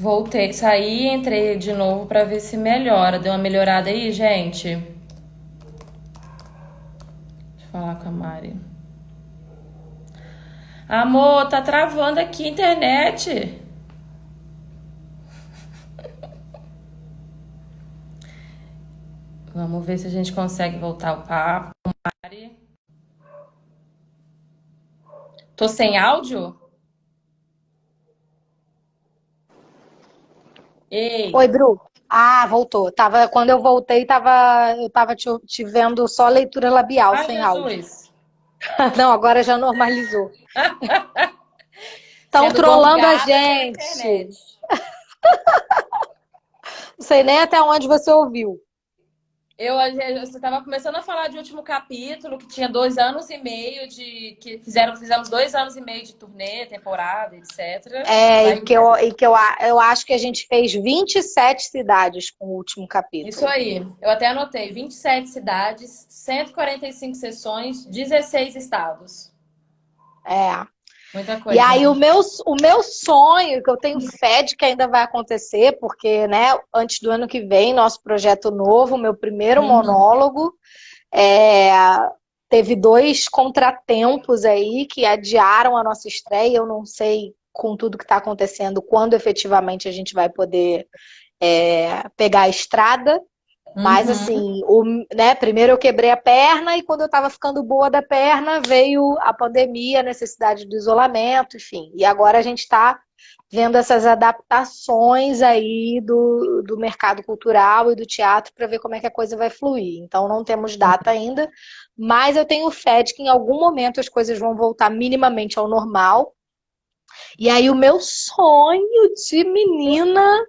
Voltei, saí e entrei de novo pra ver se melhora. Deu uma melhorada aí, gente? Deixa eu falar com a Mari. Amor, tá travando aqui a internet. Vamos ver se a gente consegue voltar o papo. Mari. Tô sem áudio? Oi, Ei! Bru. Ah, voltou. Quando eu voltei, eu tava te vendo só leitura labial, Ai, sem áudio. Jesus! Não, agora já normalizou. Estão Sendo trolando a gongada pela gente. internet. Não sei nem até onde você ouviu. Você estava começando a falar de último capítulo, que tinha 2 anos e meio fizemos 2 anos e meio de turnê, temporada, etc. É, Vai, eu acho que a gente fez 27 cidades com o último isso capítulo. aí. Eu até anotei: 27 cidades, 145 sessões, 16 estados. É. Muita E coisa, aí né? o meu sonho, que eu tenho fé de que ainda vai acontecer, porque, né, antes do ano que vem, nosso projeto novo, meu primeiro Uhum. monólogo, é, teve dois contratempos aí que adiaram a nossa estreia. Eu não sei, com tudo que está acontecendo, quando efetivamente a gente vai poder pegar a estrada. Mas Uhum. assim, né, primeiro eu quebrei a perna e quando eu estava ficando boa da perna, veio a pandemia, a necessidade do isolamento, enfim. E agora a gente está vendo essas adaptações aí do mercado cultural e do teatro para ver como é que a coisa vai fluir. Então não temos data ainda, mas eu tenho fé de que em algum momento as coisas vão voltar minimamente ao normal. E aí o meu sonho de menina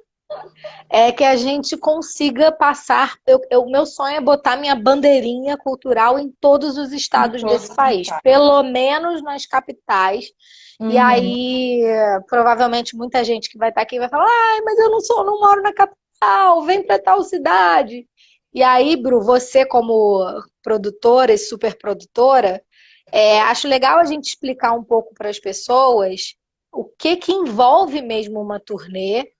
é que a gente consiga passar. O meu sonho é botar minha bandeirinha cultural em todos os Em estados todos desse os país, estados. pelo menos nas capitais. E Uhum. aí, provavelmente, muita gente que vai estar aqui vai falar: ai, mas eu não moro na capital, vem para tal cidade. E aí, Bru, você, como produtora e super produtora, acho legal a gente explicar um pouco para as pessoas o que envolve mesmo uma turnê,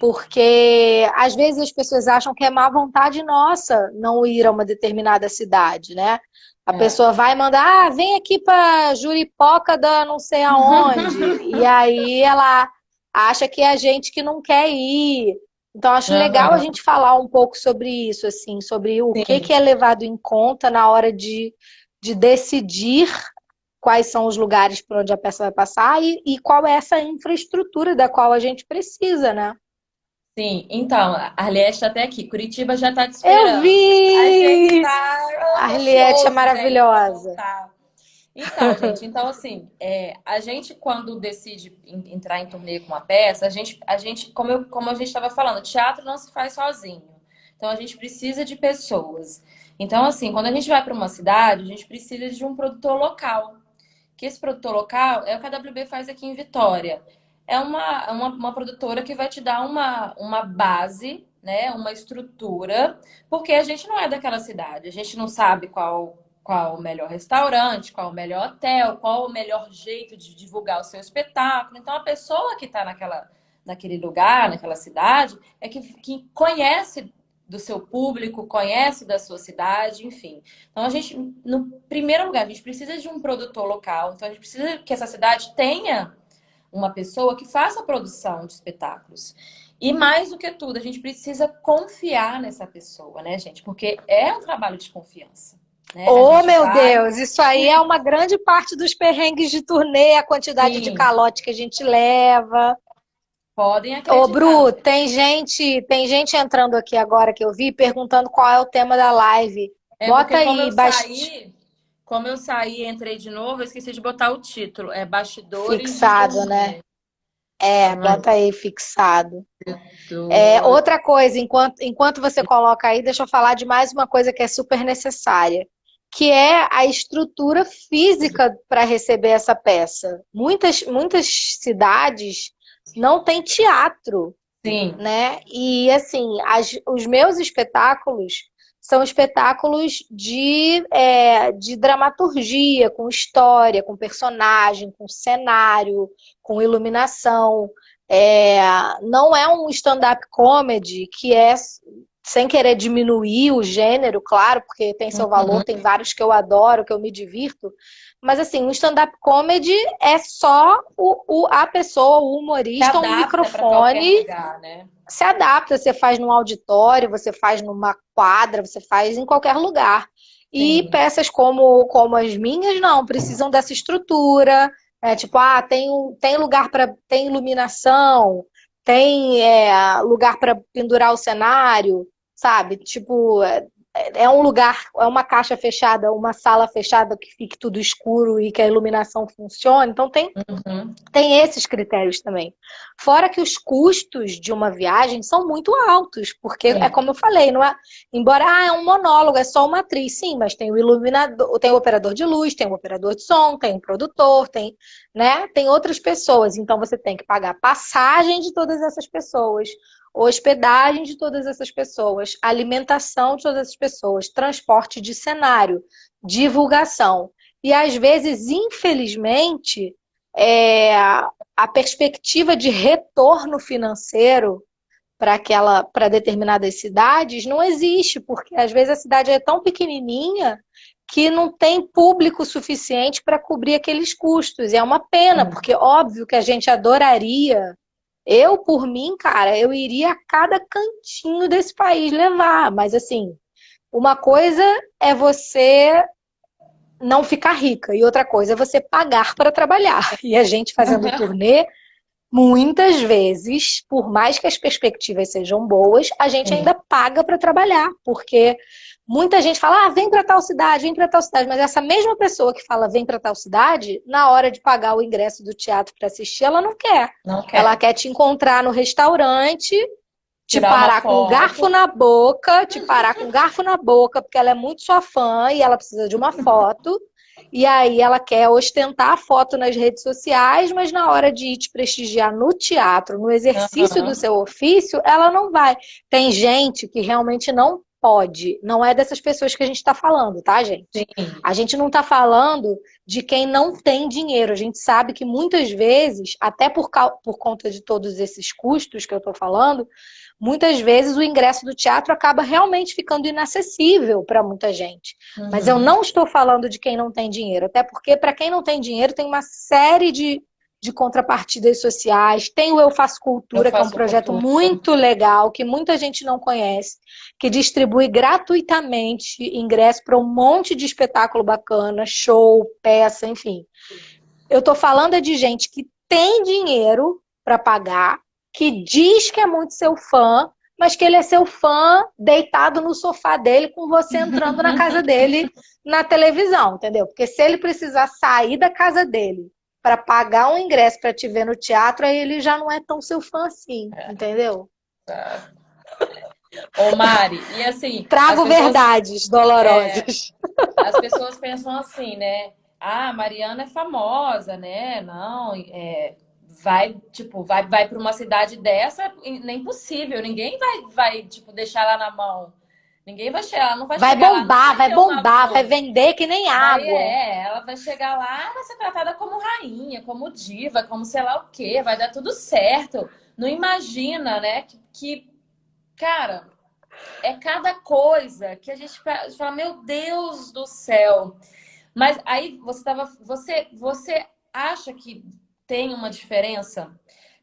porque às vezes as pessoas acham que é má vontade nossa não ir a uma determinada cidade, né? A É. pessoa vai mandar, vem aqui para Juripoca da não sei aonde, e aí ela acha que é a gente que não quer ir. Então acho legal a Aham. gente falar um pouco sobre isso, assim, sobre o que Sim. é levado em conta na hora de decidir quais são os lugares por onde a peça vai passar e qual é essa infraestrutura da qual a gente precisa, né? Sim, então, a Arliette está até aqui. Curitiba já está te Eu esperando. A gente vi! tá A Arliette é ansioso, gente, para maravilhosa. voltar. Então, gente, então assim, a gente quando decide entrar em turnê com uma peça, a gente, como a gente estava falando, teatro não se faz sozinho. Então a gente precisa de pessoas. Então, assim, quando a gente vai para uma cidade, a gente precisa de um produtor local. Que esse produtor local é o que a WB faz aqui em Vitória. É uma produtora que vai te dar uma base, né, uma estrutura, porque a gente não é daquela cidade, a gente não sabe qual o melhor restaurante, qual o melhor hotel, qual o melhor jeito de divulgar o seu espetáculo. Então, a pessoa que está naquele lugar, naquela cidade, é que conhece do seu público, conhece da sua cidade, enfim. Então, a gente, no primeiro lugar, a gente precisa de um produtor local. Então, a gente precisa que essa cidade tenha uma pessoa que faça a produção de espetáculos. E mais do que tudo, a gente precisa confiar nessa pessoa, né, gente? Porque é um trabalho de confiança, né? A Oh, gente meu vai, Deus, isso aí é uma grande parte dos perrengues de turnê, a quantidade de sim, calote que a gente leva. podem Ô, acreditar, Bru, gente. tem gente entrando aqui agora que eu vi perguntando qual é o tema da live. É Bota porque aí, como eu saí e entrei de novo, eu esqueci de botar o título. É Bastidores de fixado, né? Turnê. Ai, Bota aí fixado. doido. Outra coisa, enquanto você coloca aí, deixa eu falar de mais uma coisa que é super necessária, que é a estrutura física para receber essa peça. Muitas cidades não têm teatro, Sim. né? E assim, os meus espetáculos são espetáculos de dramaturgia, com história, com personagem, com cenário, com iluminação. É, não é um stand-up comedy que é, sem querer diminuir o gênero, claro, porque tem seu valor, Uhum. tem vários que eu adoro, que eu me divirto, mas assim, o stand-up comedy é só a pessoa, o Se humorista, um adapta para qualquer microfone, lugar, né? se adapta, você faz num auditório, você faz numa quadra, você faz em qualquer lugar. E Sim. peças como as minhas, não, precisam dessa estrutura, tipo, tem lugar para, tem iluminação, tem lugar para pendurar o cenário, sabe? Tipo, é um lugar, é uma caixa fechada, uma sala fechada que fique tudo escuro e que a iluminação funcione. Então Uhum. tem esses critérios também. Fora que os custos de uma viagem são muito altos, porque é Sim. como eu falei, não é, embora é um monólogo, é só uma atriz, sim, mas tem o iluminador, tem o operador de luz, tem o operador de som, tem o produtor, tem outras pessoas. Então você tem que pagar passagem de todas essas pessoas, hospedagem de todas essas pessoas, alimentação de todas essas pessoas, transporte de cenário, divulgação. E às vezes, infelizmente, a perspectiva de retorno financeiro para determinadas cidades não existe, porque às vezes a cidade é tão pequenininha que não tem público suficiente para cobrir aqueles custos. E é uma pena, Sim. porque óbvio que a gente adoraria. Eu, por mim, cara, eu iria a cada cantinho desse país levar, mas assim, uma coisa é você não ficar rica. E outra coisa é você pagar para trabalhar. E a gente fazendo turnê, muitas vezes, por mais que as perspectivas sejam boas, a gente Sim. ainda paga para trabalhar, porque muita gente fala, vem para tal cidade, vem para tal cidade, mas essa mesma pessoa que fala vem para tal cidade, na hora de pagar o ingresso do teatro para assistir, ela não quer. Não Ela quer quer te encontrar no restaurante, te tirar uma parar com um garfo foto. na boca, te parar com um garfo na boca, porque ela é muito sua fã e ela precisa de uma foto. E aí ela quer ostentar a foto nas redes sociais, mas na hora de ir te prestigiar no teatro, no exercício do Aham. seu ofício, ela não vai. Tem gente que realmente não pode. Não é dessas pessoas que a gente está falando, tá, gente? Sim. A gente não está falando de quem não tem dinheiro. A gente sabe que muitas vezes, até por conta de todos esses custos que eu estou falando, muitas vezes o ingresso do teatro acaba realmente ficando inacessível para muita gente. Mas eu Uhum. não estou falando de quem não tem dinheiro, até porque para quem não tem dinheiro tem uma série de contrapartidas sociais. Tem o Eu Faço Eu Cultura, que é um faço projeto cultura. muito legal, que muita gente não conhece, que distribui gratuitamente ingresso para um monte de espetáculo bacana, show, peça, enfim. Eu estou falando de gente que tem dinheiro para pagar, que diz que é muito seu fã, mas que ele é seu fã deitado no sofá dele com você entrando na casa dele na televisão, entendeu? Porque se ele precisar sair da casa dele para pagar um ingresso para te ver no teatro, aí ele já não é tão seu fã assim, entendeu? Tá. Ô, Mari, e assim, Trago verdades dolorosas. as pessoas pensam assim, né? Ah, a Mariana é famosa, né? Não, vai para uma cidade dessa, nem possível. Ninguém tipo, deixar ela na mão. Ninguém vai chegar, ela não vai chegar lá, não vai Vai ter uma bombar, vai van. vender que nem água. Ela vai chegar lá, vai ser tratada como rainha, como diva, como sei lá o quê, vai dar tudo certo. Não imagina, né? Cara, é cada coisa que a gente fala, meu Deus do céu. Mas aí você acha que tem uma diferença?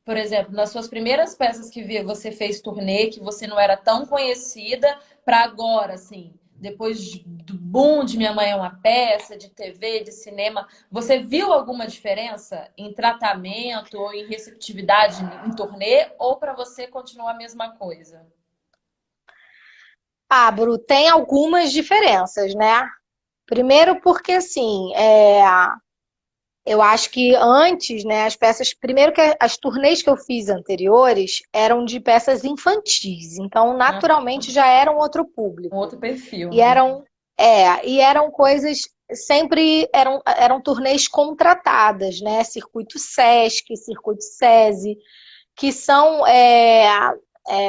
Por exemplo, nas suas primeiras peças que você fez turnê, que você não era tão conhecida, para agora, assim, depois do boom de Minha Mãe é uma Peça, de TV, de cinema, você viu alguma diferença em tratamento ou em receptividade em turnê? Ou para você continua a mesma coisa? Bru, tem algumas diferenças, né? Primeiro porque, assim, eu acho que antes, né, as peças... Primeiro que as turnês que eu fiz anteriores eram de peças infantis, então, naturalmente, já era um outro Um público. outro perfil, E né? eram coisas... Sempre eram turnês contratadas, né? Circuito Sesc, Circuito SESI, que são...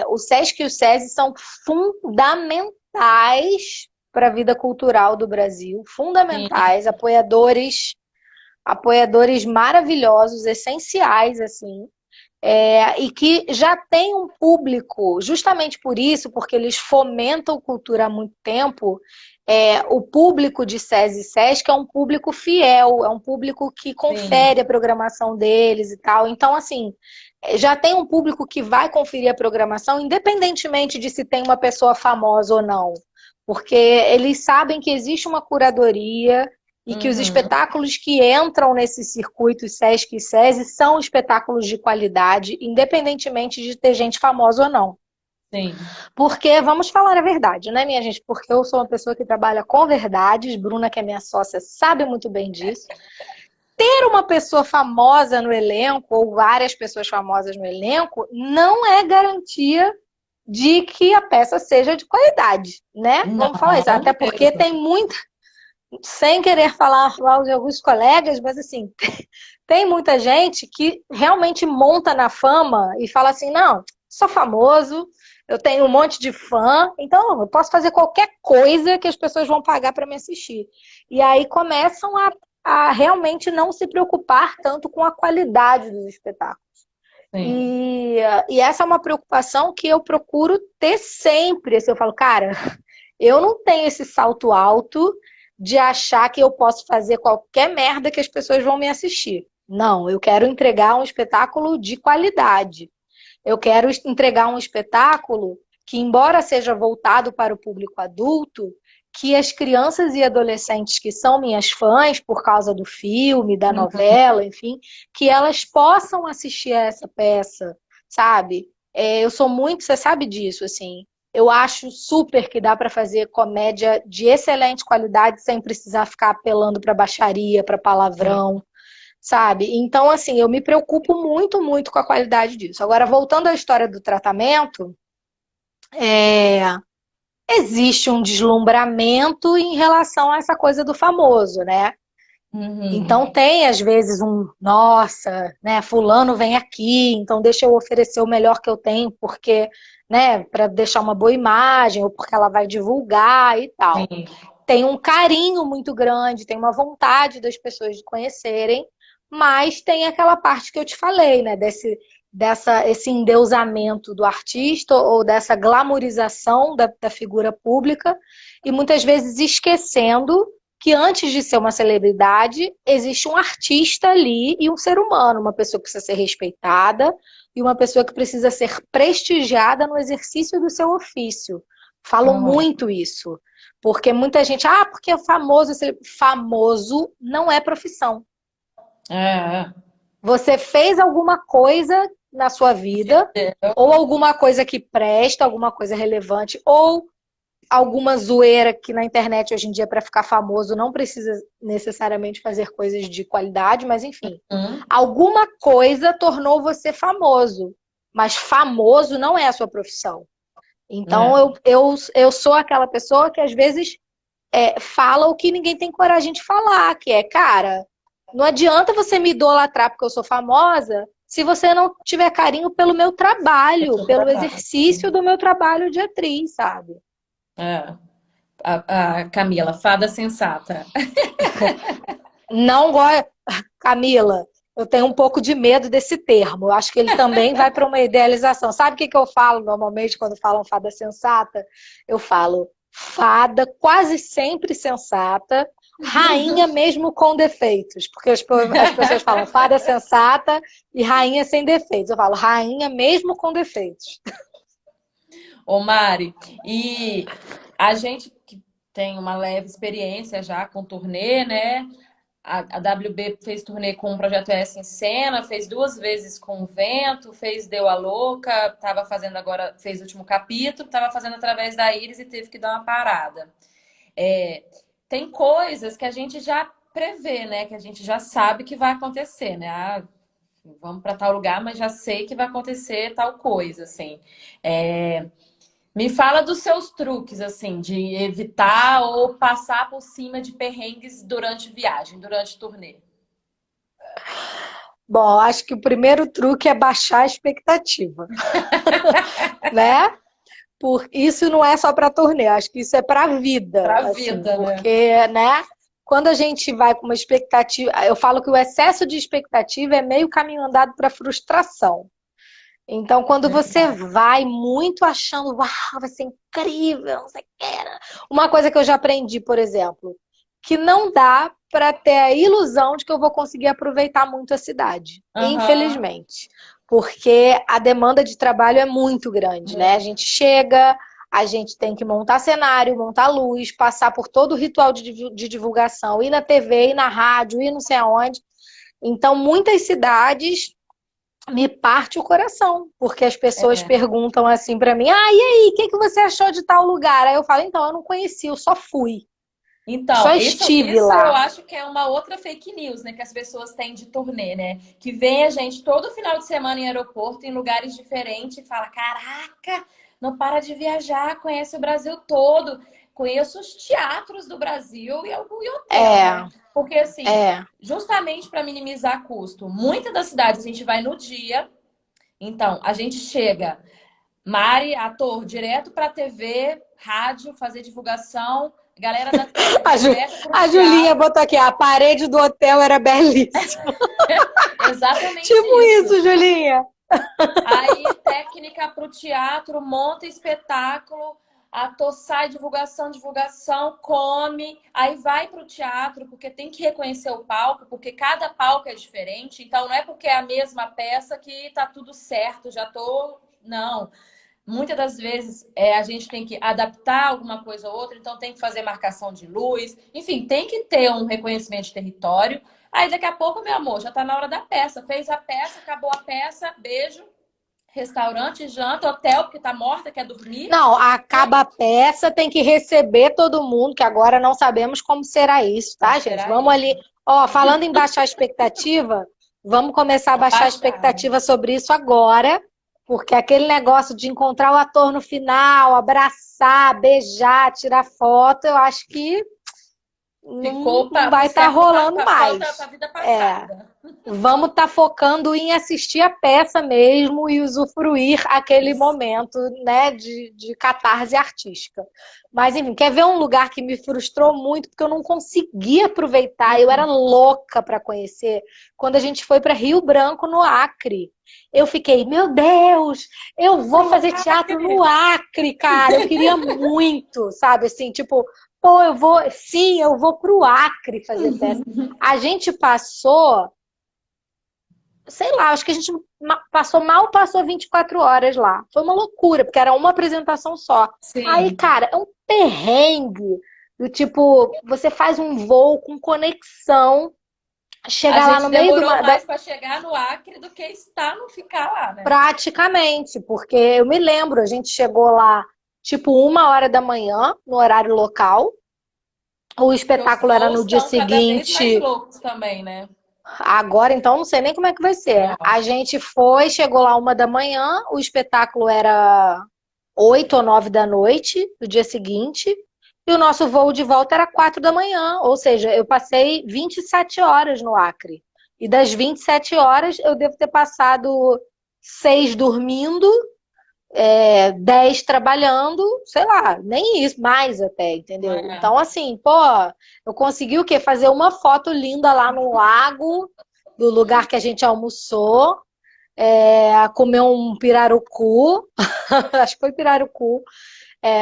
o Sesc e o SESI são fundamentais para a vida cultural do Brasil, Sim, fundamentais, apoiadores maravilhosos, essenciais, assim. E que já tem um público, justamente por isso, porque eles fomentam cultura há muito tempo, o público de SESI e SESC é um público fiel, é um público que Sim. confere a programação deles e tal. Então, assim, já tem um público que vai conferir a programação, independentemente de se tem uma pessoa famosa ou não. Porque eles sabem que existe uma curadoria e que os Uhum. espetáculos que entram nesses circuitos SESC e SESI são espetáculos de qualidade, independentemente de ter gente famosa ou não. Sim. Porque, vamos falar a verdade, né, minha gente? Porque eu sou uma pessoa que trabalha com verdades, Bruna, que é minha sócia, sabe muito bem disso. Ter uma pessoa famosa no elenco, ou várias pessoas famosas no elenco, não é garantia de que a peça seja de qualidade, né? Vamos falar isso. Não Até porque mesmo. tem muita, sem querer falar mal de alguns colegas, mas assim, tem muita gente que realmente monta na fama e fala assim, não, sou famoso, eu tenho um monte de fã, então eu posso fazer qualquer coisa que as pessoas vão pagar para me assistir. E aí começam a realmente não se preocupar tanto com a qualidade dos espetáculos. Sim. E essa é uma preocupação que eu procuro ter sempre. Assim, eu falo, cara, eu não tenho esse salto alto de achar que eu posso fazer qualquer merda que as pessoas vão me assistir. Não, eu quero entregar um espetáculo de qualidade. Eu quero entregar um espetáculo que, embora seja voltado para o público adulto, que as crianças e adolescentes que são minhas fãs por causa do filme, da Uhum. novela, enfim, que elas possam assistir a essa peça, sabe? Eu sou muito, você sabe disso, assim. Eu acho super que dá para fazer comédia de excelente qualidade sem precisar ficar apelando para baixaria, para palavrão, sabe? Então, assim, eu me preocupo muito, muito com a qualidade disso. Agora, voltando à história do tratamento, é, existe um deslumbramento em relação a essa coisa do famoso, né? Uhum. Então tem, às vezes, nossa, né, fulano vem aqui, então deixa eu oferecer o melhor que eu tenho, porque, né, para deixar uma boa imagem, ou porque ela vai divulgar e tal. Sim. Tem um carinho muito grande, tem uma vontade das pessoas de conhecerem, mas tem aquela parte que eu te falei, né? Esse endeusamento do artista ou dessa glamorização da figura pública, e muitas vezes esquecendo que antes de ser uma celebridade, existe um artista ali e um ser humano, uma pessoa que precisa ser respeitada e uma pessoa que precisa ser prestigiada no exercício do seu ofício. Falo Uhum. muito isso. Porque muita gente, porque é famoso, famoso não é profissão. É. Você fez alguma coisa na sua vida, ou alguma coisa que presta, alguma coisa relevante, ou alguma zoeira que na internet hoje em dia, para ficar famoso, não precisa necessariamente fazer coisas de qualidade, mas enfim. Uhum. Alguma coisa tornou você famoso, mas famoso não é a sua profissão. Então, É. eu sou aquela pessoa que às vezes fala o que ninguém tem coragem de falar, que é, cara, não adianta você me idolatrar porque eu sou famosa se você não tiver carinho pelo meu É trabalho, seu pelo trabalho. exercício do meu trabalho de atriz, sabe? É. A Camila, fada sensata. Não gosto. Camila, eu tenho um pouco de medo desse termo. Eu acho que ele também vai para uma idealização. Sabe o que que eu falo normalmente quando falam fada sensata? Eu falo fada quase sempre sensata, rainha mesmo com defeitos. Porque as pessoas falam fada sensata e rainha sem defeitos. Eu falo rainha mesmo com defeitos. Ô, Mari, e a gente que tem uma leve experiência já com turnê, né? A WB fez turnê com o Projeto S em Cena, fez duas vezes com o Vento, fez Deu a Louca, estava fazendo agora, fez o último capítulo, estava fazendo através da Iris e teve que dar uma parada. É, tem coisas que a gente já prevê, né? Que a gente já sabe que vai acontecer, né? Vamos para tal lugar, mas já sei que vai acontecer tal coisa, assim. É, me fala dos seus truques, assim, de evitar ou passar por cima de perrengues durante viagem, durante turnê. Bom, acho que o primeiro truque é baixar a expectativa, né? Isso não é só para turnê, acho que isso é para a vida, Pra assim, vida, né? porque, né, quando a gente vai com uma expectativa, eu falo que o excesso de expectativa é meio caminho andado para frustração. Então, quando você Verdade. vai muito achando, uau, vai ser incrível, não sei o que. Uma coisa que eu já aprendi, por exemplo, que não dá para ter a ilusão de que eu vou conseguir aproveitar muito a cidade, Aham. infelizmente, porque a demanda de trabalho é muito grande, né? A Muito. gente chega, a gente tem que montar cenário, montar luz, passar por todo o ritual de divulgação, ir na TV, ir na rádio, ir não sei aonde. Então, muitas cidades me parte o coração, porque as pessoas É. perguntam assim pra mim: ah, e aí, o que que você achou de tal lugar? Aí eu falo: então, eu não conheci, eu só fui, Então, só isso, estive isso eu lá. acho que é uma outra fake news, né, que as pessoas têm de turnê, né? Que vem a gente todo final de semana em aeroporto, em lugares diferentes, e fala: caraca, não para de viajar, conhece o Brasil todo, conheço os teatros do Brasil e hotel, É, né? Porque, assim, é. justamente para minimizar custo, muitas das cidades a gente vai no dia, então a gente chega. Mari, ator, direto para TV, rádio, fazer divulgação. Galera da TV, A, Ju, direto para o a Julinha teatro. botou aqui: a parede do hotel era belíssima. Exatamente Tipo isso. isso, Julinha. Aí, técnica para o teatro, monta espetáculo, ator sai, divulgação, divulgação, come, aí vai para o teatro, porque tem que reconhecer o palco, porque cada palco é diferente. Então, não é porque é a mesma peça que tá tudo certo, já tô. Não. Muitas das vezes a gente tem que adaptar alguma coisa ou outra, então tem que fazer marcação de luz, enfim, tem que ter um reconhecimento de território. Aí daqui a pouco, meu amor, já tá na hora da peça. Fez a peça, acabou a peça, beijo, restaurante, janta, hotel, porque tá morta, quer dormir. Não, E é acaba a isso. peça, tem que receber todo mundo, que agora não sabemos como será isso, Como tá, gente? será Vamos isso? ali. Ó, falando em baixar a expectativa, vamos começar a baixar a Baixar. expectativa sobre isso agora, porque aquele negócio de encontrar o ator no final, abraçar, beijar, tirar foto, eu acho que Ficou não pro vai estar século, rolando pra mais. vida É. passada. Vamos estar focando em assistir a peça mesmo e usufruir aquele Isso. momento, né, de catarse artística. Mas, enfim, quer ver um lugar que me frustrou muito, porque eu não conseguia aproveitar, eu era Hum. louca para conhecer, quando a gente foi para Rio Branco, no Acre. Eu fiquei, meu Deus, eu vou Pro fazer teatro Acre. no Acre, cara. Eu queria muito, sabe, assim, tipo, pô, eu vou, sim, eu vou pro Acre fazer peça. A gente passou, sei lá, acho que a gente passou mal, passou 24 horas lá. Foi uma loucura, porque era uma apresentação só. Aí, Sim. cara, é um perrengue do tipo, você faz um voo com conexão, A chega lá gente no meio demorou mais para chegar no Acre do que estar no ficar lá, né? praticamente, porque eu me lembro, a gente chegou lá tipo 1 hora da manhã, no horário local. O Que os espetáculo era voos no dia estão cada vez mais seguinte. loucos também, né? Agora, então, não sei nem como é que vai ser. Ó, A gente foi, chegou lá 1 da manhã, o espetáculo era 8 ou 9 da noite do dia seguinte, e o nosso voo de volta era 4 da manhã. Ou seja, eu passei 27 horas no Acre. E das 27 horas, eu devo ter passado 6 dormindo, 10 trabalhando, sei lá, nem isso, mais até, entendeu? é. Então, assim, pô, eu consegui o quê? Fazer uma foto linda lá no lago, do lugar que a gente almoçou, comer um pirarucu, acho que foi pirarucu.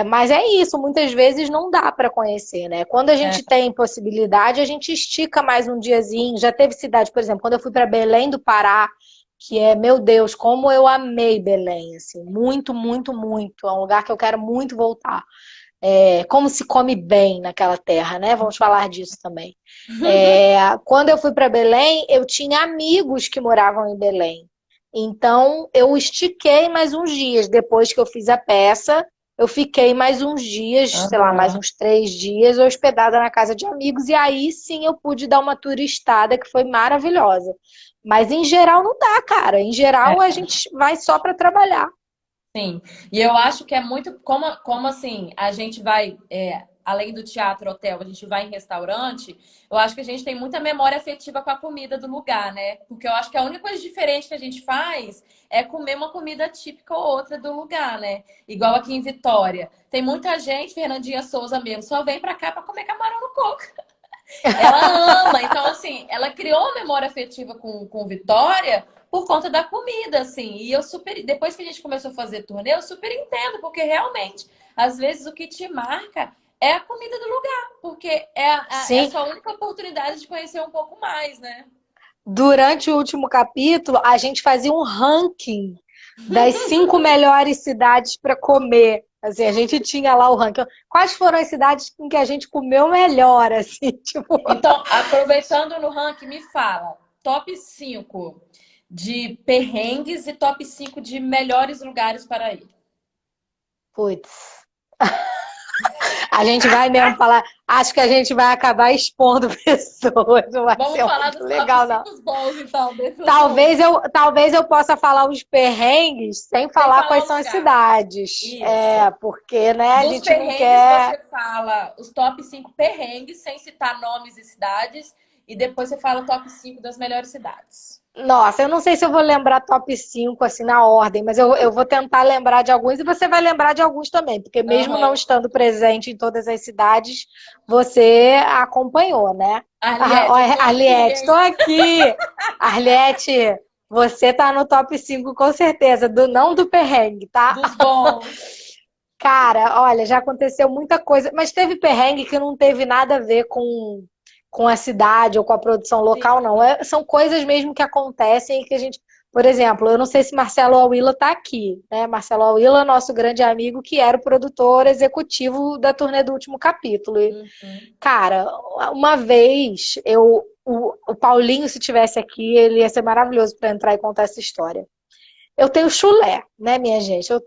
Mas é isso, muitas vezes não dá para conhecer, né? Quando a É. gente tem possibilidade, a gente estica mais um diazinho. Já teve cidade, por exemplo, quando eu fui para Belém do Pará, que é, meu Deus, como eu amei Belém, assim, muito, muito, muito. É um lugar que eu quero muito voltar. Como se come bem naquela terra, né? Vamos falar disso também. Quando eu fui para Belém, eu tinha amigos que moravam em Belém. Então, eu estiquei mais uns dias. Depois que eu fiz a peça, eu fiquei mais uns dias, sei lá, mais Aham. uns 3 dias, hospedada na casa de amigos. E aí sim eu pude dar uma turistada que foi maravilhosa. Mas em geral não dá, cara. Em geral a gente vai só para trabalhar. Sim, e eu acho que é muito como assim, a gente vai, além do teatro, hotel, a gente vai em restaurante, eu acho que a gente tem muita memória afetiva com a comida do lugar, né? Porque eu acho que a única coisa diferente que a gente faz é comer uma comida típica ou outra do lugar, né? Igual aqui em Vitória. Tem muita gente, Fernandinha Souza mesmo, só vem pra cá pra comer camarão no coco. Ela ama, então assim, ela criou uma memória afetiva com Vitória por conta da comida, assim. E eu super, depois que a gente começou a fazer turnê, eu super entendo, porque realmente, às vezes o que te marca é a comida do lugar, porque é a Sim, sua única oportunidade de conhecer um pouco mais, né? durante o último capítulo, a gente fazia um ranking das 5 melhores cidades para comer. Assim, a gente tinha lá o ranking. Quais foram as cidades em que a gente comeu melhor, assim, tipo, Então, aproveitando no ranking, me fala, top 5 de perrengues e top 5 de melhores lugares para ir. putz. A gente vai mesmo falar, acho que a gente vai acabar expondo pessoas, não vai Vamos ser falar muito dos top legal, não. 5 bons, então, desse Talvez último. talvez eu possa falar os perrengues sem Sem falar falar quais o são as lugar. cidades. É, Isso. porque, né, a Dos gente não perrengues, quer. você fala os top 5 perrengues, sem citar nomes e cidades. E depois você fala o top 5 das melhores cidades. Nossa, eu não sei se eu vou lembrar top 5 assim na ordem, mas eu vou tentar lembrar de alguns e você vai lembrar de alguns também, porque mesmo não Aham. estando presente em todas as cidades, você acompanhou, né? Ah, ó, Arliette, eu tô aqui, Arliette, estou hein? aqui! Arliette, você tá no top 5 com certeza, não do perrengue, tá? Dos bons. Cara, olha, já aconteceu muita coisa, mas teve perrengue que não teve nada a ver com a cidade ou com a produção local, não. Sim. São coisas mesmo que acontecem e que a gente. Por exemplo, eu não sei se Marcelo Awila está aqui, né? Marcelo Awila, nosso grande amigo, que era o produtor executivo da turnê do último capítulo. E, Uhum. cara, uma vez o Paulinho, se tivesse aqui, ele ia ser maravilhoso para entrar e contar essa história. Eu tenho chulé, né, minha gente? Eu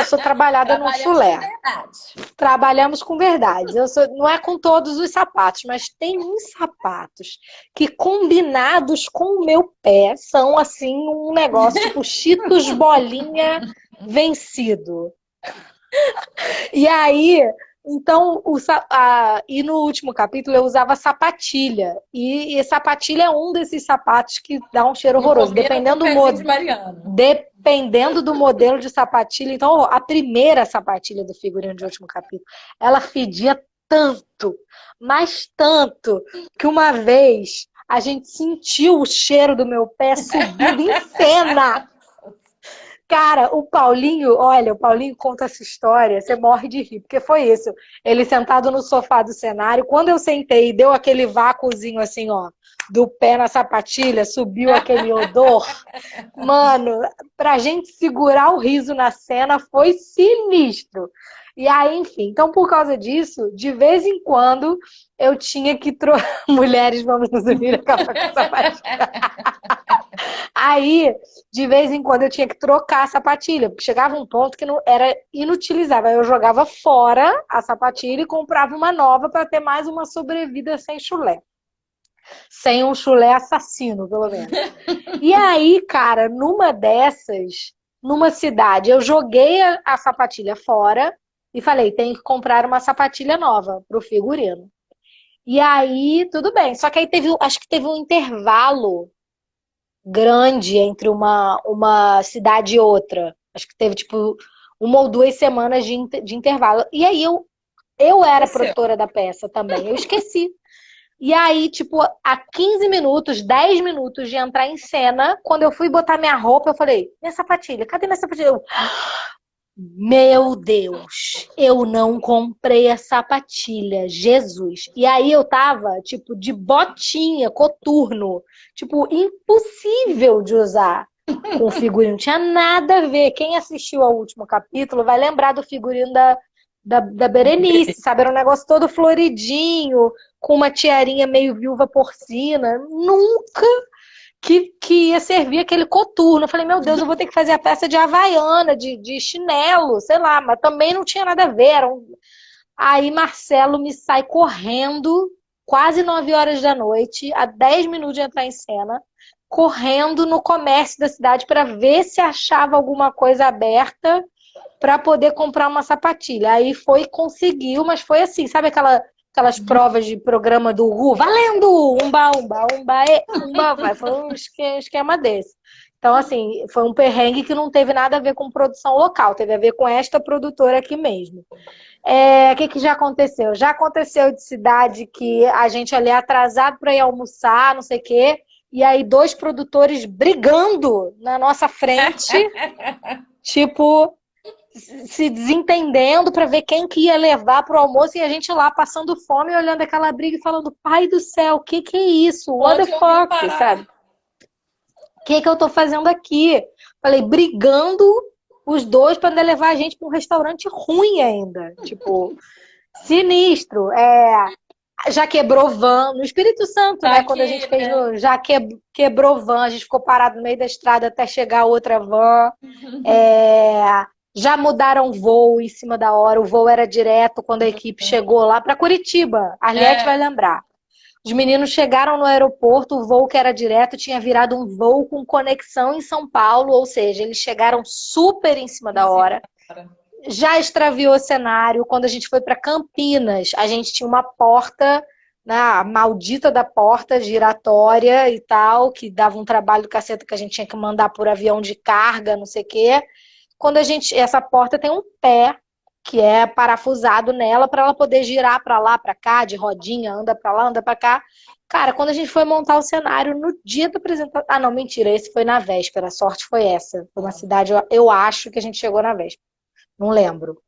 sou trabalhada num Trabalhamos com chulé. verdade. Trabalhamos com verdades. Não é com todos os sapatos, mas tem uns sapatos que, combinados com o meu pé, são assim um negócio tipo Cheetos bolinha vencido. E aí, então, e no último capítulo eu usava sapatilha. E sapatilha é um desses sapatos que dá um cheiro Que horroroso. combina com o pezinho de Mariana. Dependendo do modelo de sapatilha. Então, a primeira sapatilha do figurino de último capítulo, ela fedia tanto, mas tanto, que uma vez a gente sentiu o cheiro do meu pé subindo em cena. Cara, o Paulinho, olha, o Paulinho conta essa história, você morre de rir, porque foi isso. Ele sentado no sofá do cenário, quando eu sentei e deu aquele vácuozinho assim, ó, do pé na sapatilha, subiu aquele odor. Mano, pra gente segurar o riso na cena foi sinistro. E aí, enfim, então por causa disso, de vez em quando eu tinha que mulheres, vamos nos unir, acabar com essa sapatilha. Aí, de vez em quando, eu tinha que trocar a sapatilha, porque chegava um ponto que não era inutilizável. Aí eu jogava fora a sapatilha e comprava uma nova para ter mais uma sobrevida sem chulé. Sem um chulé assassino, pelo menos. E aí, cara, numa dessas, numa cidade, eu joguei a sapatilha fora e falei, tem que comprar uma sapatilha nova pro figurino. E aí, tudo bem. Só que aí acho que teve um intervalo grande entre uma cidade e outra. Acho que teve, tipo, 1 ou 2 semanas de intervalo. E aí eu era Esqueceu. produtora da peça também. Eu esqueci. E aí, tipo, a 15 minutos, 10 minutos de entrar em cena, quando eu fui botar minha roupa, eu falei, minha sapatilha, cadê minha sapatilha? Meu Deus, eu não comprei a sapatilha, Jesus. E aí eu tava, tipo, de botinha, coturno, tipo, impossível de usar com o figurino. Não tinha nada a ver. Quem assistiu ao último capítulo vai lembrar do figurino da Berenice, sabe? Era um negócio todo floridinho, com uma tiarinha meio viúva porcina. Nunca que ia servir aquele coturno. Eu falei, meu Deus, eu vou ter que fazer a peça de havaiana, de chinelo, sei lá, mas também não tinha nada a ver. Aí Marcelo me sai correndo, quase 9 horas da noite, a 10 minutos de entrar em cena, correndo no comércio da cidade para ver se achava alguma coisa aberta para poder comprar uma sapatilha. Aí foi, conseguiu, mas foi assim, sabe aquelas provas de programa do Ru, valendo! Umba, umba, umba, umba, vai. Foi um esquema desse. Então, assim, foi um perrengue que não teve nada a ver com produção local, teve a ver com esta produtora aqui mesmo. O que já aconteceu? Já aconteceu de cidade que a gente ali é atrasado para ir almoçar, não sei o quê, e aí 2 produtores brigando na nossa frente, tipo, se desentendendo para ver quem que ia levar pro almoço e a gente lá passando fome, olhando aquela briga e falando, pai do céu, o que que é isso? What the Onde eu vim fuck, sabe? parar? O que que eu tô fazendo aqui? Falei, brigando os dois para levar a gente para um restaurante ruim ainda. Tipo, sinistro. Já quebrou van no Espírito Santo, Tá né? Quando a aqui, gente fez né? quebrou van, a gente ficou parado no meio da estrada até chegar outra van. É, já mudaram voo em cima da hora, o voo era direto quando a equipe chegou lá para Curitiba. A Arlete vai É, lembrar. Os meninos chegaram no aeroporto, o voo que era direto tinha virado um voo com conexão em São Paulo, ou seja, eles chegaram super em cima em da cima. hora. Já extraviou o cenário. Quando a gente foi para Campinas, a gente tinha uma porta, né, a maldita da porta giratória e tal, que dava um trabalho do caceta que a gente tinha que mandar por avião de carga, não sei o quê. Essa porta tem um pé que é parafusado nela para ela poder girar para lá, para cá, de rodinha, anda para lá, anda para cá. Cara, quando a gente foi montar o cenário no dia da apresentação, ah, não, mentira, esse foi na véspera, a sorte foi essa. Foi uma cidade, eu acho que a gente chegou na véspera. Não lembro.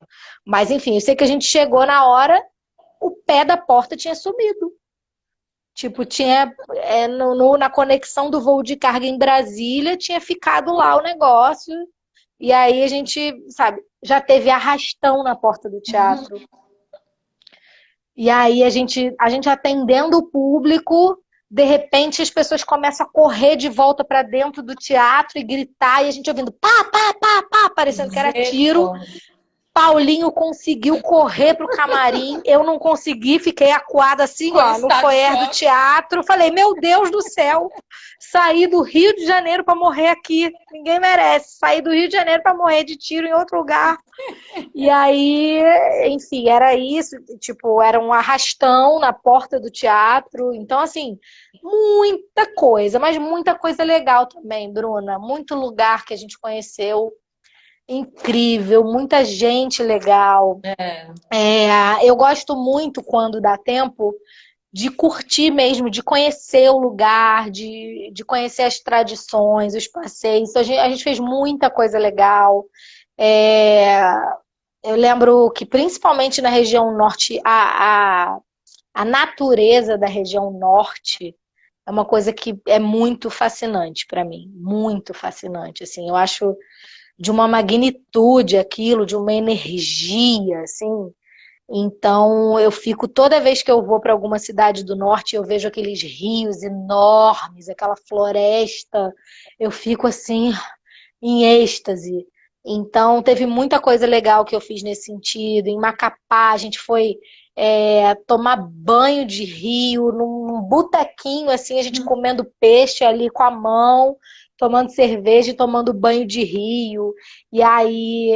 Mas enfim, eu sei que a gente chegou na hora, o pé da porta tinha sumido. Tipo, tinha na conexão do voo de carga em Brasília, tinha ficado lá o negócio. E aí a gente, sabe, já teve arrastão na porta do teatro. E aí a gente atendendo o público, de repente as pessoas começam a correr de volta para dentro do teatro e gritar, e a gente ouvindo pá, pá, pá, pá, parecendo que era tiro. Misericórdia. Paulinho conseguiu correr pro camarim, eu não consegui, fiquei acuada assim, Ficou em ó, no estado de foyer do choque. teatro. Falei, meu Deus do céu, saí do Rio de Janeiro para morrer aqui, ninguém merece. Saí do Rio de Janeiro para morrer de tiro em outro lugar. E aí, enfim, era isso, tipo, era um arrastão na porta do teatro. Então, assim, muita coisa, mas muita coisa legal também, Bruna. Muito lugar que a gente conheceu incrível, muita gente legal. É, Eu gosto muito, quando dá tempo, de curtir mesmo, de conhecer o lugar, de conhecer as tradições, os passeios. A gente fez muita coisa legal. É, eu lembro que, principalmente na região norte, a natureza da região norte é uma coisa que é muito fascinante para mim, muito fascinante. Assim, eu acho de uma magnitude aquilo, de uma energia, assim. Então, eu fico, toda vez que eu vou para alguma cidade do norte, eu vejo aqueles rios enormes, aquela floresta, eu fico assim, em êxtase. Então, teve muita coisa legal que eu fiz nesse sentido. Em Macapá, a gente foi tomar banho de rio, num botequinho, assim, a gente comendo peixe ali com a mão, tomando cerveja e tomando banho de rio. E aí,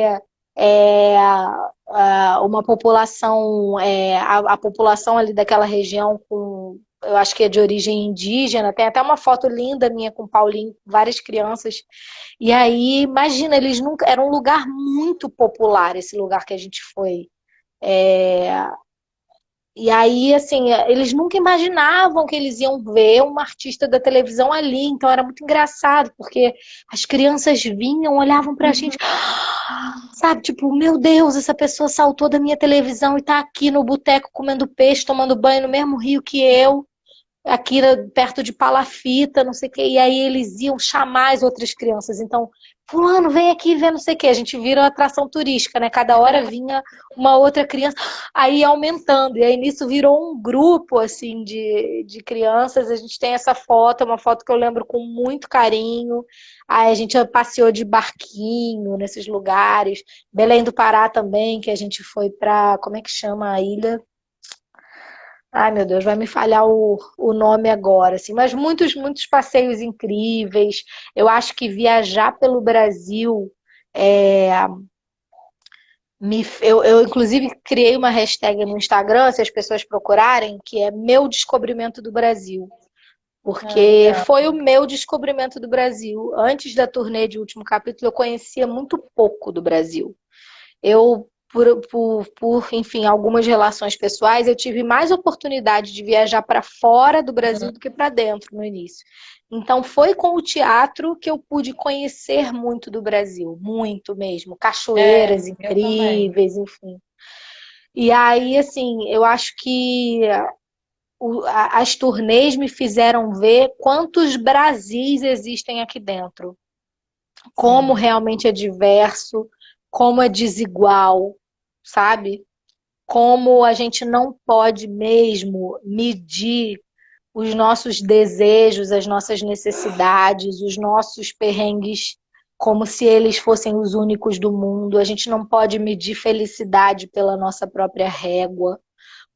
uma população, a população ali daquela região eu acho que é de origem indígena, tem até uma foto linda minha com o Paulinho, várias crianças. E aí, imagina, eles nunca. Era um lugar muito popular, esse lugar que a gente foi. É, E aí, assim, eles nunca imaginavam que eles iam ver uma artista da televisão ali. Então era muito engraçado, porque as crianças vinham, olhavam pra gente, sabe? Tipo, meu Deus, essa pessoa saltou da minha televisão e tá aqui no boteco comendo peixe, tomando banho no mesmo rio que eu, aqui perto de Palafita, não sei o quê. E aí eles iam chamar as outras crianças. Então, fulano, vem aqui ver não sei o quê. A gente vira atração turística, né? Cada hora vinha uma outra criança, aí ia aumentando. E aí nisso virou um grupo, assim, de crianças. A gente tem essa foto, é uma foto que eu lembro com muito carinho. Aí a gente passeou de barquinho nesses lugares. Belém do Pará também, que a gente foi para, como é que chama a ilha? Ai, meu Deus, vai me falhar o nome agora, assim, mas muitos, muitos passeios incríveis. Eu acho que viajar pelo Brasil, é, eu, inclusive, criei uma hashtag no Instagram, se as pessoas procurarem, que é Meu Descobrimento do Brasil. ah, Porque legal. foi o meu descobrimento do Brasil. Antes da turnê de Último Capítulo, eu conhecia muito pouco do Brasil. Eu enfim, algumas relações pessoais, eu tive mais oportunidade de viajar para fora do Brasil do que para dentro no início. Então, foi com o teatro que eu pude conhecer muito do Brasil, muito mesmo. Cachoeiras Eu também. incríveis, enfim. E aí, assim, eu acho que as turnês me fizeram ver quantos Brasis existem aqui dentro. Como Sim. realmente é diverso, como é desigual, sabe? Como a gente não pode mesmo medir os nossos desejos, as nossas necessidades, os nossos perrengues como se eles fossem os únicos do mundo. A gente não pode medir felicidade pela nossa própria régua,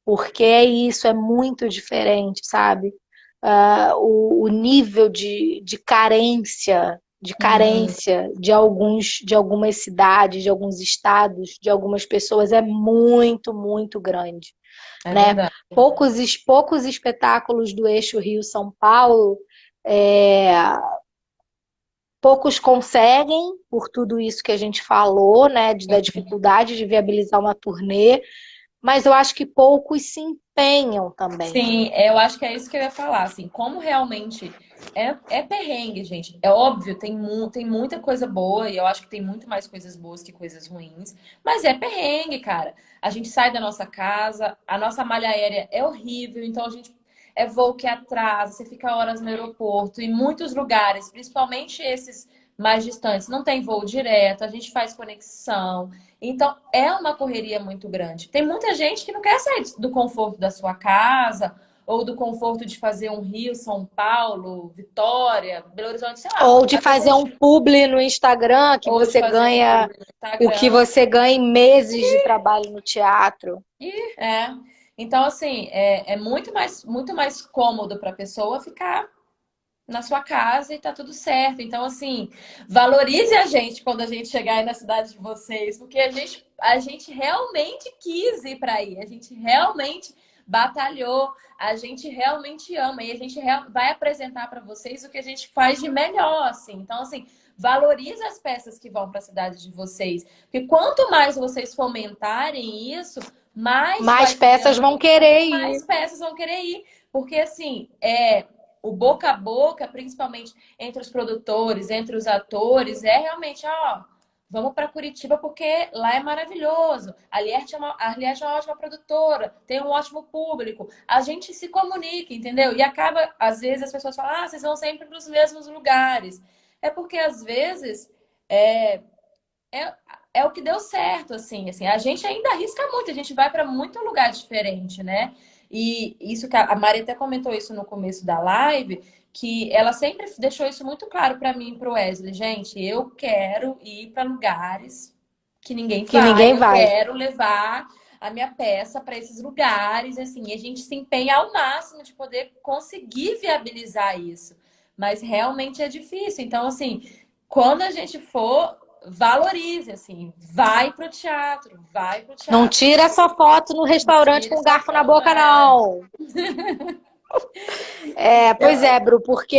porque é isso, é muito diferente, sabe? O nível de Uhum. carência de algumas cidades, de alguns estados, de algumas pessoas é muito, muito grande, É né? verdade. Poucos espetáculos do eixo Rio-São Paulo, é, poucos conseguem, por tudo isso que a gente falou, né? Da dificuldade de viabilizar uma turnê, mas eu acho que poucos se empenham também. Sim, eu acho que é isso que eu ia falar, assim, como realmente é perrengue, gente. É óbvio, tem muita coisa boa e eu acho que tem muito mais coisas boas que coisas ruins, mas é perrengue, cara. A gente sai da nossa casa, a nossa malha aérea é horrível, então a gente é voo que atrasa, você fica horas no aeroporto, em muitos lugares, principalmente esses mais distantes, não tem voo direto, a gente faz conexão. Então, é uma correria muito grande. Tem muita gente que não quer sair do conforto da sua casa ou do conforto de fazer um Rio, São Paulo, Vitória, Belo Horizonte, sei lá. Ou de A pessoa fazer um publi no Instagram que ou de você fazer um ganha publi no o que Instagram. você ganha em meses de trabalho no teatro. É. Então, assim, é muito mais cômodo para a pessoa ficar na sua casa e tá tudo certo. Então, assim, valorize a gente quando a gente chegar aí na cidade de vocês, porque a gente realmente quis ir para aí, a gente realmente batalhou, a gente realmente ama e a gente vai apresentar para vocês o que a gente faz de melhor, assim. Então, assim, valorize as peças que vão para a cidade de vocês, porque quanto mais vocês fomentarem isso, mais Mais vai ter peças vão querer ir. mais peças vão querer ir. Porque, assim, o boca a boca, principalmente entre os produtores, entre os atores, é realmente, ó, vamos para Curitiba porque lá é maravilhoso. A Lierte é uma ótima produtora, tem um ótimo público. A gente se comunica, entendeu? E acaba, às vezes, as pessoas falam, ah, vocês vão sempre para os mesmos lugares. É porque, às vezes, é, é, é o que deu certo, assim. A gente ainda arrisca muito, a gente vai para muito lugar diferente, né? E isso que a Mari até comentou isso no começo da live, que ela sempre deixou isso muito claro para mim e para o Wesley. Gente, eu quero ir para lugares que ninguém Que vai, ninguém eu vai. quero levar a minha peça para esses lugares, assim, e a gente se empenha ao máximo de poder conseguir viabilizar isso. Mas realmente é difícil. Então, assim, quando a gente for, valorize, assim, vai pro Não teatro. tira essa foto no restaurante Tire com um sua garfo na foto, boca, não. Pois Eu- é, Bru, porque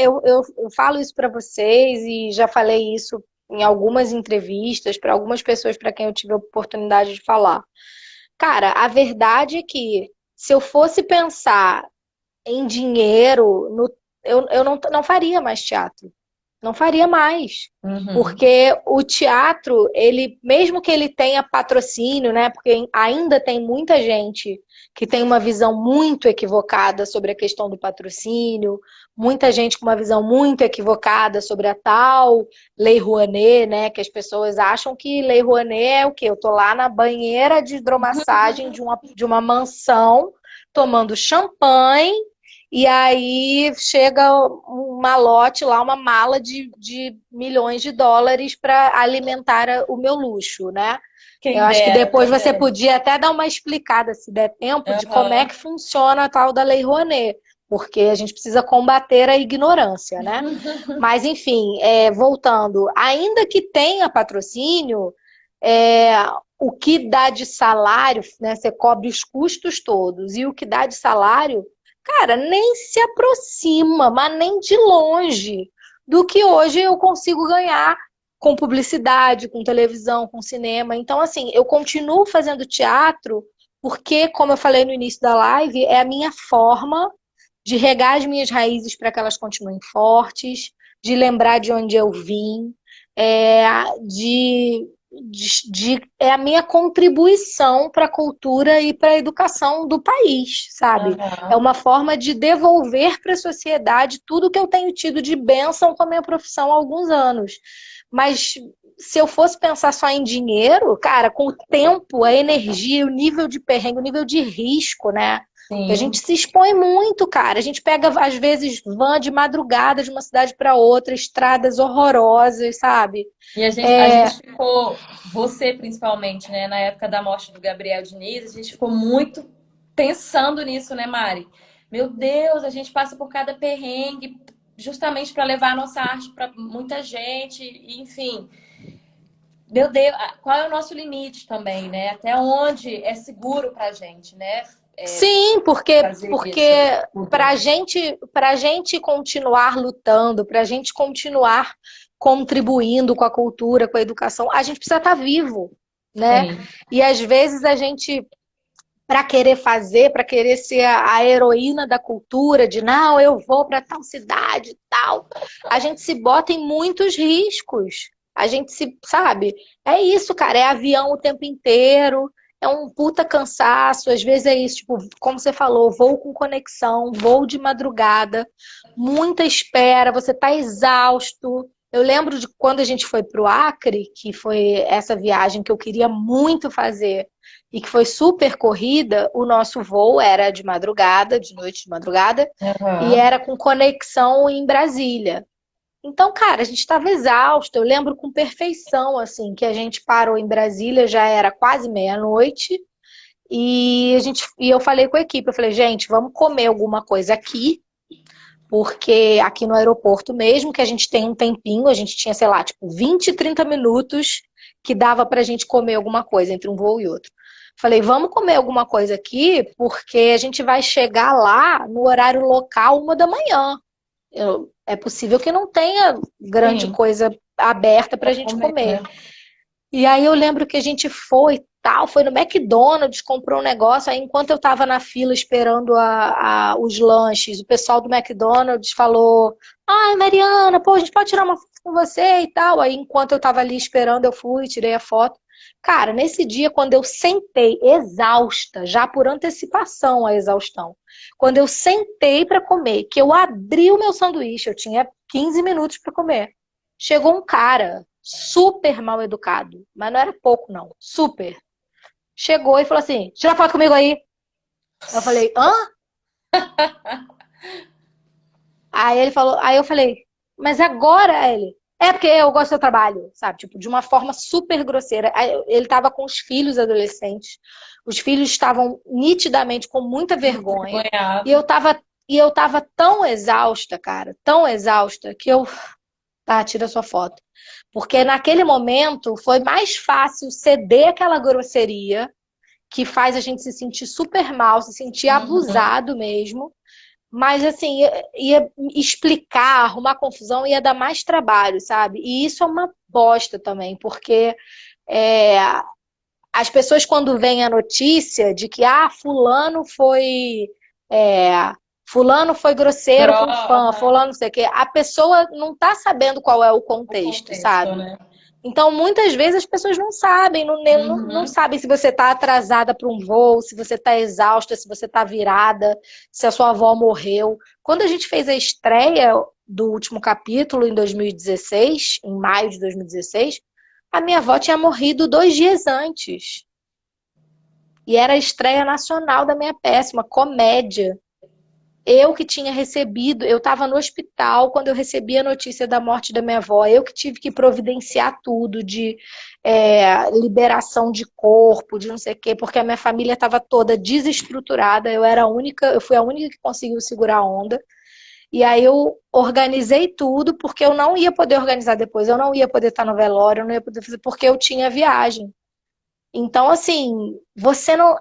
eu falo isso para vocês e já falei isso em algumas entrevistas para algumas pessoas para quem eu tive a oportunidade de falar. Cara, a verdade é que se eu fosse pensar em dinheiro, eu não faria mais teatro. Não faria mais. Uhum. Porque o teatro, ele, mesmo que ele tenha patrocínio, né? Porque ainda tem muita gente que tem uma visão muito equivocada sobre a questão do patrocínio, muita gente com uma visão muito equivocada sobre a tal Lei Rouanet, né? Que as pessoas acham que Lei Rouanet é o quê? Eu tô lá na banheira de hidromassagem de uma mansão, tomando champanhe e aí chega um malote lá, uma mala de milhões de dólares para alimentar o meu luxo, né? Eu Quem acho que dera, depois né, você gente? podia até dar uma explicada, se der tempo, de como é Aham. que funciona a tal da Lei Rouanet, porque a gente precisa combater a ignorância, né? Mas, enfim, voltando, ainda que tenha patrocínio, é, o que dá de salário, né? Você cobre os custos todos, e o que dá de salário, cara, nem se aproxima, mas nem de longe, do que hoje eu consigo ganhar com publicidade, com televisão, com cinema. Então, assim, eu continuo fazendo teatro porque, como eu falei no início da live, é a minha forma de regar as minhas raízes para que elas continuem fortes, de lembrar de onde eu vim, é, é a minha contribuição para a cultura e para a educação do país, sabe? É Aham. uma forma de devolver para a sociedade tudo que eu tenho tido de bênção com a minha profissão há alguns anos. Mas se eu fosse pensar só em dinheiro, cara, com o tempo, a energia, o nível de perrengue, o nível de risco, né? A gente Sim. se expõe muito, cara. A gente pega, às vezes, van de madrugada de uma cidade para outra, estradas horrorosas, sabe? E a É, gente ficou, você principalmente, né, na época da morte do Gabriel Diniz, a gente ficou muito pensando nisso, né, Mari? Meu Deus, a gente passa por cada perrengue justamente para levar a nossa arte para muita gente, e, enfim. Meu Deus, qual é o nosso limite também, né? Até onde é seguro pra gente, né? sim, porque, Fazer porque isso. para gente continuar lutando, para a gente continuar contribuindo com a cultura, com a educação, a gente precisa estar vivo, né? Sim. E às vezes a gente para querer fazer, para querer ser a heroína da cultura, de não, eu vou para tal cidade e tal. A gente se bota em muitos riscos. A gente se, sabe? É isso, cara, é avião o tempo inteiro, é um puta cansaço, às vezes é isso, tipo, como você falou, voo com conexão, voo de madrugada, muita espera, você tá exausto. Eu lembro de quando a gente foi pro Acre, que foi essa viagem que eu queria muito fazer e que foi super corrida, o nosso voo era de madrugada, de noite de madrugada, e Aham. era com conexão em Brasília. Então, cara, a gente estava exausto. Eu lembro com perfeição, assim, que a gente parou em Brasília, já era quase meia-noite, e eu falei com a equipe, eu falei, gente, vamos comer alguma coisa aqui, porque aqui no aeroporto mesmo, que a gente tem um tempinho, a gente tinha, sei lá, tipo 20, 30 minutos que dava pra gente comer alguma coisa entre um voo e outro. Falei, vamos comer alguma coisa aqui, porque a gente vai chegar lá no horário local 1 da manhã. É possível que não tenha grande Sim, coisa aberta pra pra gente comer, comer. né? E aí eu lembro que a gente foi tal, foi no McDonald's, comprou um negócio. Aí enquanto eu tava na fila esperando os lanches, o pessoal do McDonald's falou: Ai, Mariana, pô, a gente pode tirar uma foto com você e tal. Aí enquanto eu tava ali esperando, eu fui, tirei a foto. Cara, nesse dia, quando eu sentei exausta, já por antecipação a exaustão, quando eu sentei para comer, que eu abri o meu sanduíche, eu tinha 15 minutos para comer. Chegou um cara super mal educado, mas não era pouco, não. Super. Chegou e falou assim: tira foto comigo aí. Eu falei: hã? Aí ele falou, aí eu falei, mas agora ele. É porque eu gosto do seu trabalho, sabe? Tipo, de uma forma super grosseira. Aí ele tava com os filhos adolescentes. Os filhos estavam nitidamente com muita vergonha. E Envergonhado. eu tava tão exausta, cara, tão exausta, que eu. Tá, tira sua foto. Porque naquele momento foi mais fácil ceder aquela grosseria que faz a gente se sentir super mal, se sentir Uhum. abusado mesmo. Mas assim, ia explicar, arrumar confusão, ia dar mais trabalho, sabe? E isso é uma bosta também, porque é, as pessoas quando veem a notícia de que é, fulano foi grosseiro com fã, Aham. fulano não sei o quê, a pessoa não tá sabendo qual é o O contexto, contexto, sabe? né? Então, muitas vezes as pessoas não sabem, não Uhum. sabem se você está atrasada para um voo, se você está exausta, se você está virada, se a sua avó morreu. Quando a gente fez a estreia do último capítulo em 2016, em maio de 2016, a minha avó tinha morrido 2 dias antes. E era a estreia nacional da minha peça, uma comédia. Eu que tinha recebido, eu estava no hospital quando eu recebi a notícia da morte da minha avó. Eu que tive que providenciar tudo de liberação de corpo, de não sei o quê, porque a minha família estava toda desestruturada. Eu era a única, eu fui a única que conseguiu segurar a onda. E aí eu organizei tudo porque eu não ia poder organizar depois, eu não ia poder estar no velório, eu não ia poder fazer porque eu tinha viagem. Então, assim, você não.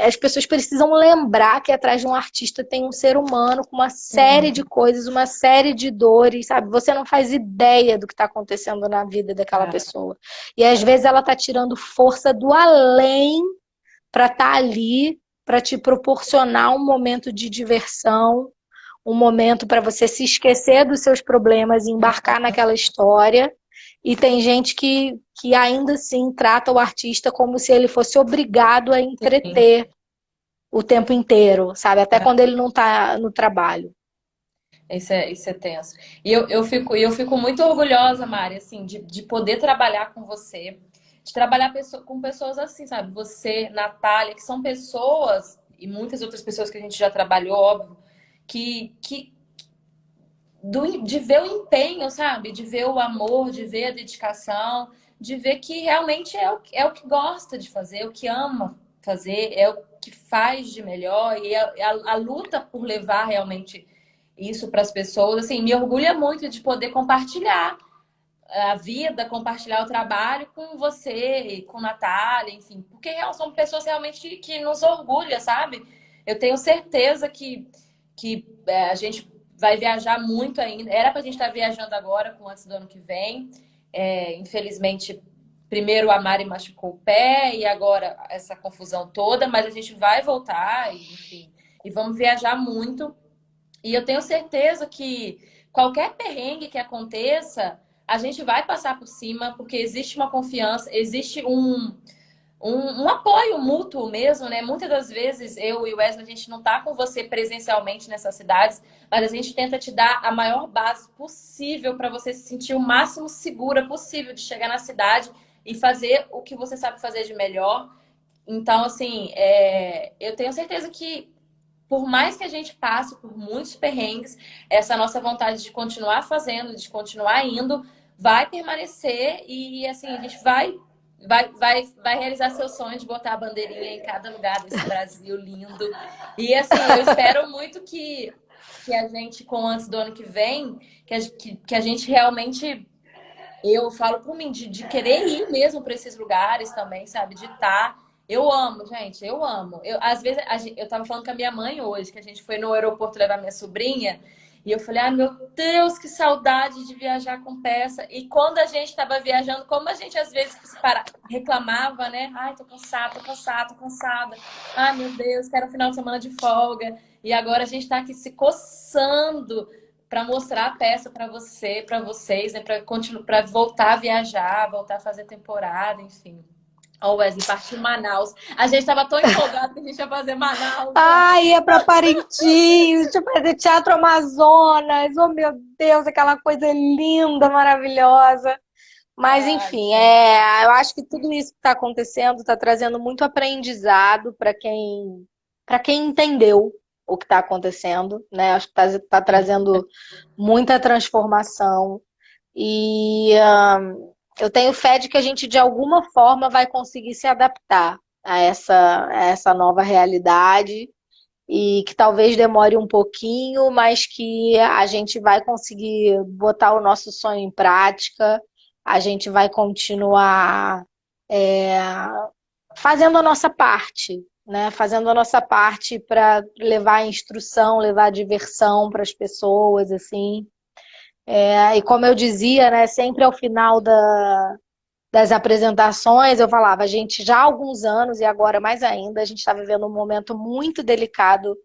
As pessoas precisam lembrar que atrás de um artista tem um ser humano com uma série de Uhum. coisas, uma série de dores, sabe? Você não faz ideia do que está acontecendo na vida daquela Cara, pessoa. E às vezes ela está tirando força do além para estar ali, para te proporcionar um momento de diversão, um momento para você se esquecer dos seus problemas e embarcar naquela história. E tem gente que ainda assim trata o artista como se ele fosse obrigado a sim. entreter o tempo inteiro, sabe? Até quando ele não está no trabalho. Isso é tenso. Eu fico muito orgulhosa, Mari, assim, de poder trabalhar com você, de trabalhar com pessoas assim, sabe? Você, Natália, que são pessoas, e muitas outras pessoas que a gente já trabalhou, óbvio, que de ver o empenho, sabe? De ver o amor, de ver a dedicação, de ver que realmente é o que gosta de fazer, é o que ama fazer, é o que faz de melhor, e a luta por levar realmente isso para as pessoas, assim, me orgulha muito de poder compartilhar a vida, compartilhar o trabalho com você, com Natália, enfim, porque são pessoas realmente que nos orgulham, sabe? Eu tenho certeza que a gente vai viajar muito ainda. Era para a gente estar viajando agora, com antes do ano que vem. Infelizmente, primeiro a Mari machucou o pé e agora essa confusão toda, mas a gente vai voltar, enfim, e vamos viajar muito. E eu tenho certeza que qualquer perrengue que aconteça, a gente vai passar por cima, porque existe uma confiança, existe um apoio mútuo mesmo, né? Muitas das vezes eu e o Wesley, a gente não tá com você presencialmente nessas cidades, mas a gente tenta te dar a maior base possível para você se sentir o máximo segura possível de chegar na cidade e fazer o que você sabe fazer de melhor. Então, assim, eu tenho certeza que por mais que a gente passe por muitos perrengues, essa nossa vontade de continuar fazendo, de continuar indo, vai permanecer e assim, a gente vai realizar seu sonho de botar a bandeirinha em cada lugar desse Brasil lindo. E assim, eu espero muito que a gente, com antes do ano que vem, que a gente realmente, eu falo por mim, de querer ir mesmo para esses lugares também, sabe? De estar. Eu amo, gente, eu amo. Às vezes, eu tava falando com a minha mãe hoje, que a gente foi no aeroporto levar minha sobrinha, e eu falei, ai meu Deus, que saudade de viajar com peça. E quando a gente tava viajando, como a gente às vezes reclamava, né? Ai, tô cansada, tô cansada, tô cansada. Ai, meu Deus, quero um final de semana de folga. E agora a gente tá aqui se coçando para mostrar a peça para você, para vocês, né? Para continuar, para voltar a viajar, voltar a fazer temporada, enfim. Ó, o Wesley partiu Manaus. A gente estava tão empolgado que a gente ia fazer Manaus, né? Ai, ia para Parintins, deixa eu fazer Teatro Amazonas, oh meu Deus, aquela coisa linda, maravilhosa. Mas, Ai, enfim, sim. eu acho que tudo isso que está acontecendo está trazendo muito aprendizado para quem entendeu o que está acontecendo, né? Acho que está trazendo muita transformação. E eu tenho fé de que a gente, de alguma forma, vai conseguir se adaptar a essa nova realidade e que talvez demore um pouquinho, mas que a gente vai conseguir botar o nosso sonho em prática, a gente vai continuar é, fazendo a nossa parte, né? Fazendo a nossa parte para levar instrução, levar diversão para as pessoas, assim. E como eu dizia, né, sempre ao final das apresentações, eu falava, a gente já há alguns anos, e agora mais ainda, a gente está vivendo um momento muito delicado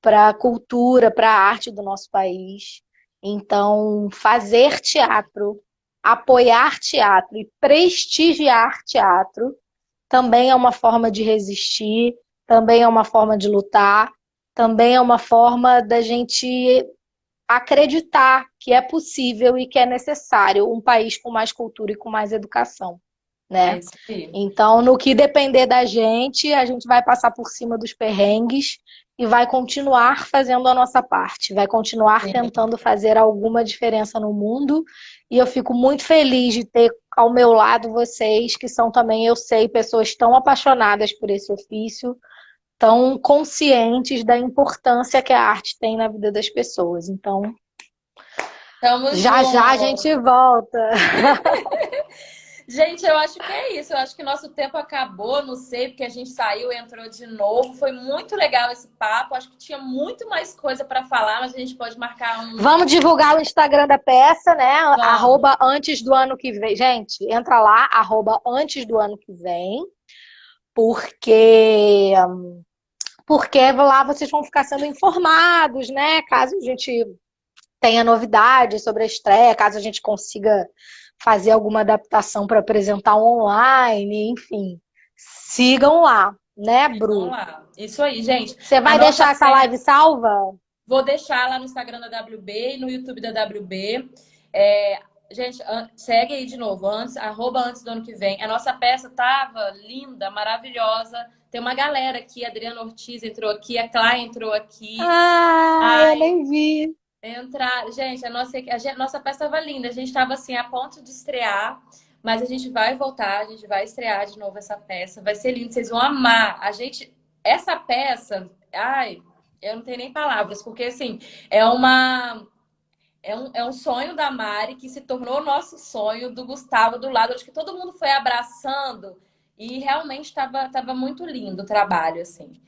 para a cultura, para a arte do nosso país. Então, fazer teatro, apoiar teatro e prestigiar teatro também é uma forma de resistir, também é uma forma de lutar, também é uma forma da gente acreditar que é possível e que é necessário um país com mais cultura e com mais educação, É né? isso aí. Então, no que depender da gente, a gente vai passar por cima dos perrengues e vai continuar fazendo a nossa parte, vai continuar Sim. tentando fazer alguma diferença no mundo. E eu fico muito feliz de ter ao meu lado vocês, que são também, eu sei, pessoas tão apaixonadas por esse ofício, tão conscientes da importância que a arte tem na vida das pessoas. Então, Tamo já já a junto. gente volta. Gente, eu acho que é isso. Eu acho que nosso tempo acabou, não sei, porque a gente saiu, entrou de novo. Foi muito legal esse papo. Acho que tinha muito mais coisa para falar, mas a gente pode marcar um. Vamos divulgar o Instagram da peça, né? Vamos. Antes do ano que vem. Gente, entra lá, antes do ano que vem, porque lá vocês vão ficar sendo informados, né? Caso a gente tenha novidades sobre a estreia, caso a gente consiga fazer alguma adaptação para apresentar online, enfim. Sigam lá, né, Vamos Bru? lá. Isso aí, gente. Você A vai nossa deixar essa live peça. salva? Vou deixar lá no Instagram da WB e no YouTube da WB. É, gente, segue aí de novo, @antes do ano que vem. A nossa peça tava linda, maravilhosa. Tem uma galera aqui, a Adriana Ortiz entrou aqui, a Clá entrou aqui. Ah, eu Ai, nem vi. entrar. Gente, nossa peça estava linda. A gente estava assim a ponto de estrear, mas a gente vai voltar, a gente vai estrear de novo essa peça. Vai ser lindo, vocês vão amar. Essa peça, ai, eu não tenho nem palavras, porque assim, é uma é um sonho da Mari que se tornou nosso sonho do Gustavo do lado. Acho que todo mundo foi abraçando e realmente estava muito lindo o trabalho, assim.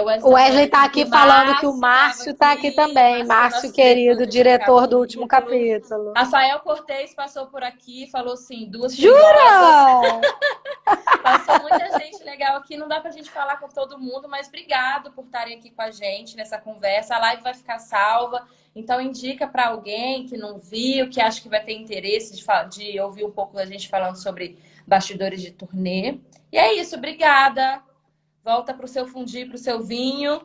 O Wesley O tá falando Wesley tá aqui que aqui o falando que o Márcio estava Márcio tá aqui aqui. também. Márcio é Márcio, nosso diretor querido, do último diretor do último capítulo. capítulo. Rafael Cortez passou por aqui, falou assim, duas primosas. Jura? Passou muita gente legal aqui. Não dá pra gente falar com todo mundo, mas obrigado por estarem aqui com a gente nessa conversa. A live vai ficar salva. Então, indica para alguém que não viu, que acha que vai ter interesse de ouvir um pouco da gente falando sobre bastidores de turnê. E é isso, obrigada. Volta pro seu fundi, pro seu vinho.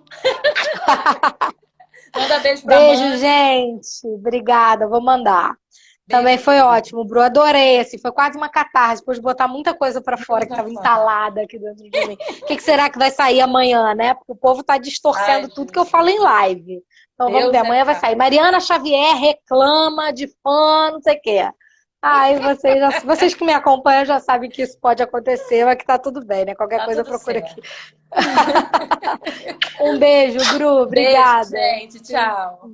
Manda beijo pra Beijo, mãe. gente. Obrigada, vou mandar. Também Beijo, foi Bru. ótimo, Bru. Adorei, assim, foi quase uma catarse, depois de botar muita coisa pra fora Tudo que pra estava fora. entalada aqui dentro de mim. O que será que vai sair amanhã, né? Porque o povo tá distorcendo Ai, tudo que eu falo em Jesus. live. Então vamos ver, Deus é amanhã vai pai. sair. Mariana Xavier reclama de fã, não sei o quê. Ai, vocês que me acompanham já sabem que isso pode acontecer, mas que tá tudo bem, né? Qualquer Tá coisa tudo procura aqui. certo. Um beijo, Bru. Beijo, Obrigada. gente. Tchau.